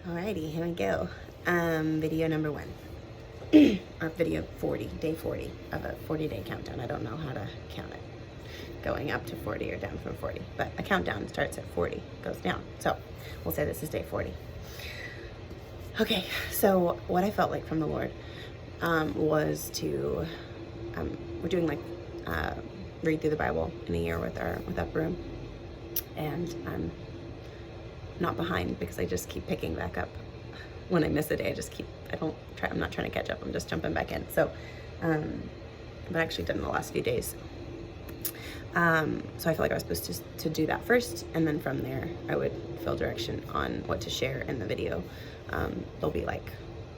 Alrighty, here we go. Video number 1. Or video 40, day 40 of a 40-day countdown. I don't know how to count it. Going up to 40 or down from 40. But a countdown starts at 40, goes down. So we'll say this is day 40. Okay, so what I felt like from the Lord was to, we're doing like read through the Bible in a year with Upper Room. And I'm not behind because I just keep picking back up. When I miss a day, I'm not trying to catch up, I'm just jumping back in. So, but I actually did in the last few days. So I feel like I was supposed to do that first, and then from there, I would feel direction on what to share in the video. There'll be like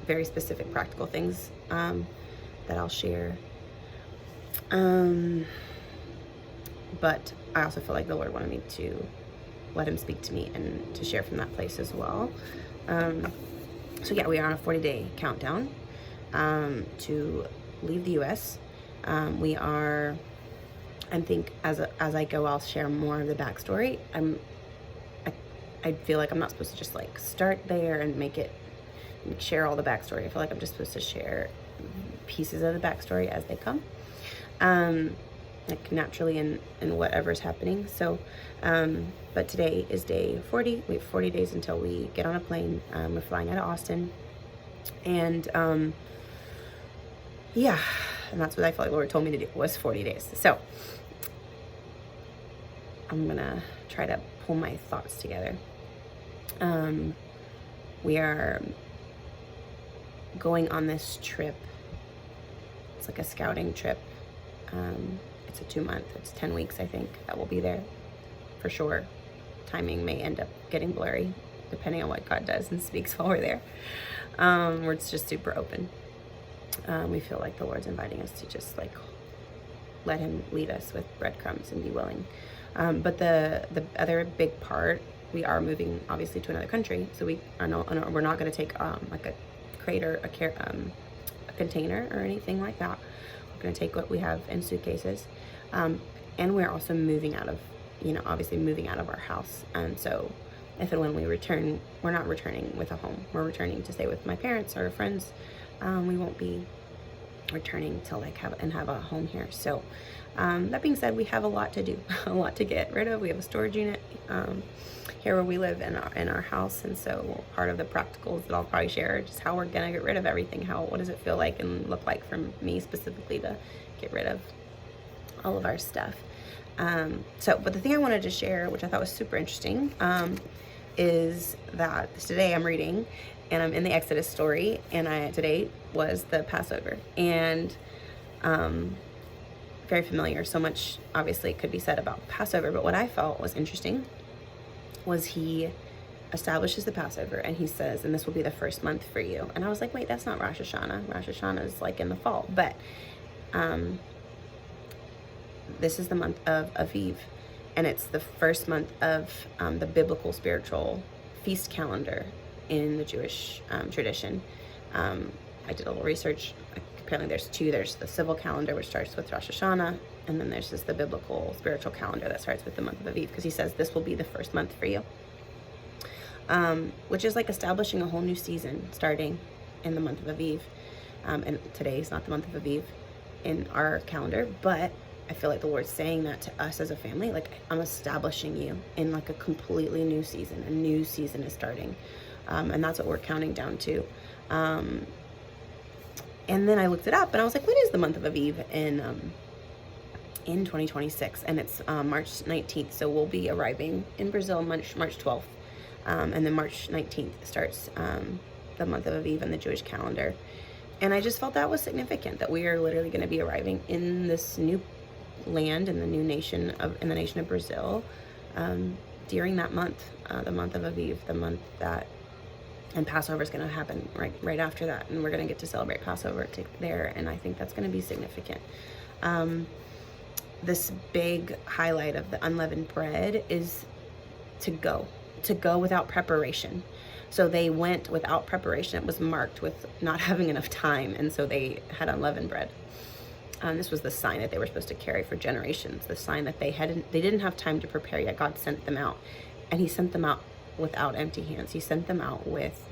very specific practical things that I'll share. But I also feel like the Lord wanted me to let him speak to me and to share from that place as well. So yeah, we are on a 40-day countdown to leave the U.S. We are, I think as I go, I'll share more of the backstory. I feel like I'm not supposed to just like start there and share all the backstory. I feel like I'm just supposed to share pieces of the backstory as they come, like naturally in whatever's happening. So, but today is day 40. We have 40 days until we get on a plane. We're flying out of Austin, and yeah, and that's what I felt like the Lord told me to do, was 40 days. So I'm gonna try to pull my thoughts together. We are going on this trip. It's like a scouting trip. It's a 2-month, it's 10 weeks, I think, that we'll be there for sure. Timing may end up getting blurry depending on what God does and speaks while we're there. Where it's just super open. We feel like the Lord's inviting us to just like let him lead us with breadcrumbs and be willing. But the other big part, we are moving obviously to another country, so we're not going to take like a crate or a container or anything like that. We're going to take what we have in suitcases, and we're also moving out of, obviously moving out of our house. And so if and when we return, we're not returning with a home. We're returning to stay with my parents or friends. We won't be returning to like have a home here. So that being said, we have a lot to do, a lot to get rid of. We have a storage unit here where we live in our house, and so part of the practicals that I'll probably share are just how we're gonna get rid of everything. What does it feel like and look like for me specifically to get rid of all of our stuff. But the thing I wanted to share, which I thought was super interesting, is that today I'm reading and I'm in the Exodus story, and today was the Passover, and very familiar. So much obviously could be said about Passover, but what I felt was interesting was he establishes the Passover and he says, and this will be the first month for you. And I was like, wait, that's not Rosh Hashanah. Rosh Hashanah is like in the fall, but this is the month of Aviv, and it's the first month of the biblical spiritual feast calendar in the Jewish tradition. I did a little research. Apparently there's two. There's the civil calendar, which starts with Rosh Hashanah, and then there's the biblical spiritual calendar that starts with the month of Aviv, because he says this will be the first month for you, which is like establishing a whole new season starting in the month of Aviv. And today is not the month of Aviv in our calendar, but I feel like the Lord's saying that to us as a family, like I'm establishing you in like a completely new season. A new season is starting, and that's what we're counting down to. And then I looked it up and I was like, what is the month of Aviv in 2026? And it's March 19th. So we'll be arriving in Brazil March 12th. And then March 19th starts the month of Aviv in the Jewish calendar. And I just felt that was significant, that we are literally going to be arriving in this new land, in the nation of Brazil, during that month, the month of Aviv, the month that, and Passover is going to happen right after that, and we're going to get to celebrate Passover there, and I think that's going to be significant. This big highlight of the unleavened bread is to go without preparation. So they went without preparation. It was marked with not having enough time, and so they had unleavened bread. This was the sign that they were supposed to carry for generations, the sign that they didn't have time to prepare yet. God sent them out, and he sent them out without empty hands. He sent them out with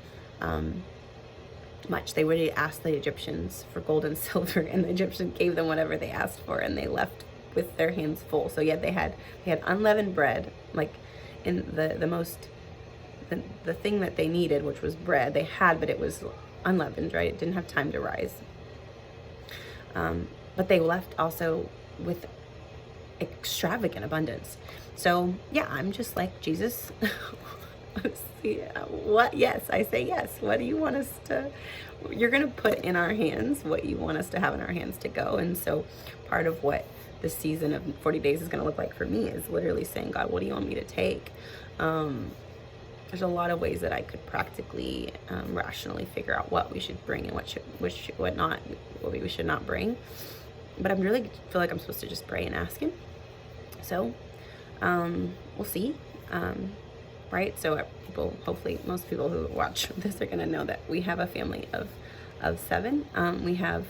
much. They would ask the Egyptians for gold and silver, and the Egyptians gave them whatever they asked for, and they left with their hands full. So yeah, they had unleavened bread, like in the thing that they needed, which was bread, they had, but it was unleavened, right? It didn't have time to rise. But they left also with extravagant abundance. So yeah, I'm just like, Jesus, what? Yes, I say yes. What do you want us to, you're going to put in our hands what you want us to have in our hands to go. And so part of what the season of 40 days is going to look like for me is literally saying, God, what do you want me to take? There's a lot of ways that I could practically, rationally figure out what we should bring and what we should not bring. But I really feel like I'm supposed to just pray and ask him. So, we'll see. Right? So hopefully most people who watch this are going to know that we have a family of 7. We have,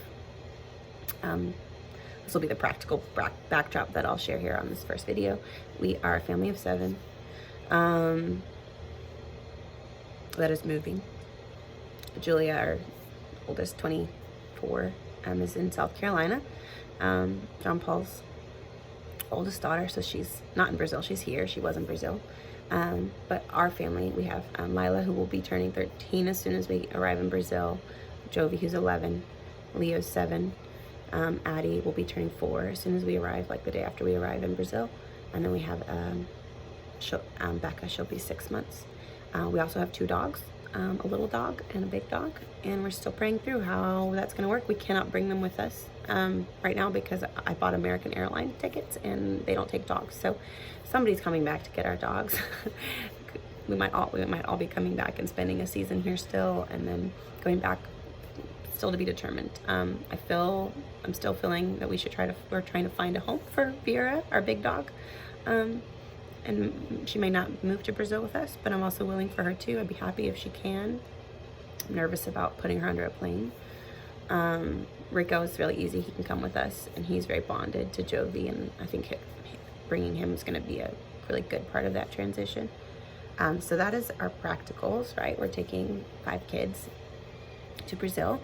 this will be the practical backdrop that I'll share here on this first video. We are a family of 7. That is moving. Julia, our oldest, 24, is in South Carolina. John Paul's oldest daughter, so she's not in Brazil, she's here. She was in Brazil. But our family, we have Lila, who will be turning 13 as soon as we arrive in Brazil. Jovi, who's 11. Leo's 7. Addie will be turning 4 as soon as we arrive, like the day after we arrive in Brazil. And then we have Becca, she'll be 6 months. We also have 2 dogs, a little dog and a big dog, and we're still praying through how that's going to work. We cannot bring them with us right now because I bought American Airlines tickets and they don't take dogs. So somebody's coming back to get our dogs. we might all be coming back and spending a season here still, and then going back, still to be determined. I'm still feeling that we're trying to find a home for Vera, our big dog. And she may not move to Brazil with us, but I'm also willing for her to. I'd be happy if she can. I'm nervous about putting her under a plane. Rico is really easy. He can come with us, and he's very bonded to Jovi, and I think bringing him is going to be a really good part of that transition. So that is our practicals, right? We're taking 5 kids to Brazil,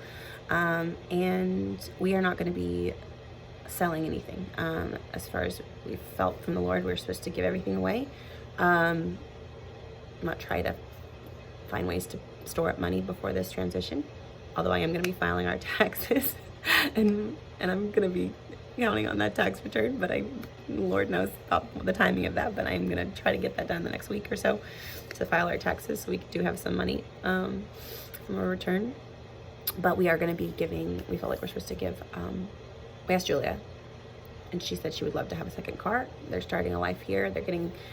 and we are not going to be selling anything. As far as we felt from the Lord, we're supposed to give everything away. Not try to find ways to store up money before this transition, although I am going to be filing our taxes and I'm going to be counting on that tax return, but Lord knows the timing of that, but I'm going to try to get that done the next week or so to file our taxes so we do have some money from a return. But we are going to be giving, we felt like we're supposed to give, we asked Julia, and she said she would love to have a second car. They're starting a life here. They're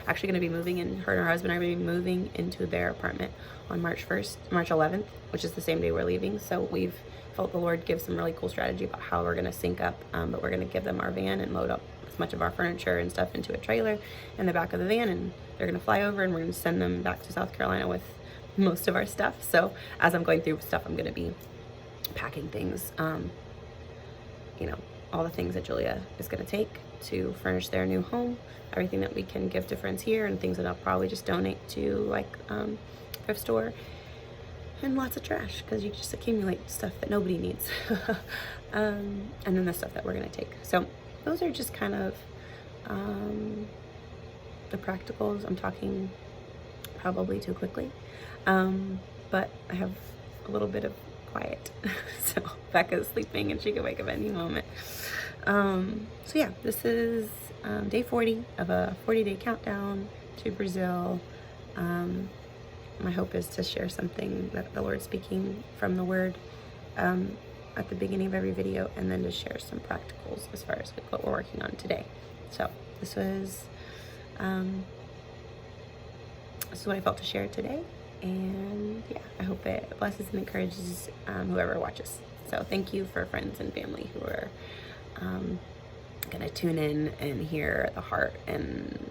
actually going to be moving, and her and her husband are going to be moving into their apartment on March 11th, which is the same day we're leaving. So we've felt the Lord give some really cool strategy about how we're going to sync up, but we're going to give them our van and load up as much of our furniture and stuff into a trailer in the back of the van, and they're going to fly over, and we're going to send them back to South Carolina with most of our stuff. So as I'm going through stuff, I'm going to be packing things, all the things that Julia is going to take to furnish their new home, everything that we can give to friends here, and things that I'll probably just donate to, like, thrift store, and lots of trash, because you just accumulate stuff that nobody needs. And then the stuff that we're going to take. So those are just kind of the practicals. I'm talking probably too quickly, but I have a little bit of quiet. So Becca's sleeping and she can wake up any moment. So yeah, this is day 40 of a 40-day countdown to Brazil. My hope is to share something that the Lord's speaking from the Word at the beginning of every video, and then to share some practicals as far as what we're working on today. So this was what I felt to share today. And yeah, I hope it blesses and encourages whoever watches. So thank you for friends and family who are gonna tune in and hear the heart and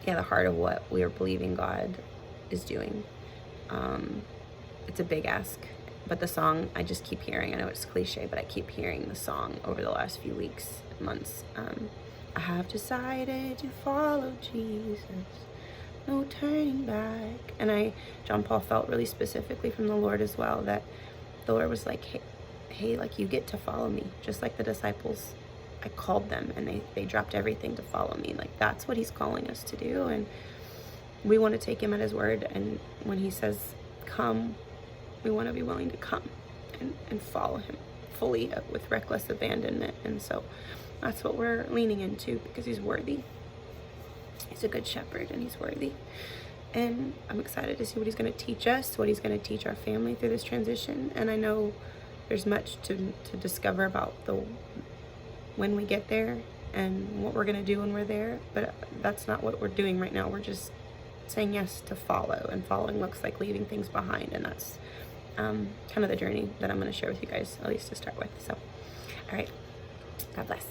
the heart of what we are believing God is doing. It's a big ask, but the song I just keep hearing, I know it's cliche, but I keep hearing the song over the last few weeks, months, I have decided to follow Jesus, no turning back. And John Paul felt really specifically from the Lord as well, that the Lord was like, hey, like, you get to follow me, just like the disciples. I called them and they dropped everything to follow me. Like, that's what he's calling us to do. And we want to take him at his word. And when he says, come, we want to be willing to come and follow him fully with reckless abandonment. And so that's what we're leaning into, because he's worthy. He's a good shepherd and he's worthy. And I'm excited to see what he's going to teach us, what he's going to teach our family through this transition. And I know there's much to discover about when we get there and what we're going to do when we're there. But that's not what we're doing right now. We're just saying yes to follow. And following looks like leaving things behind. And that's kind of the journey that I'm going to share with you guys, at least to start with. So, all right. God bless.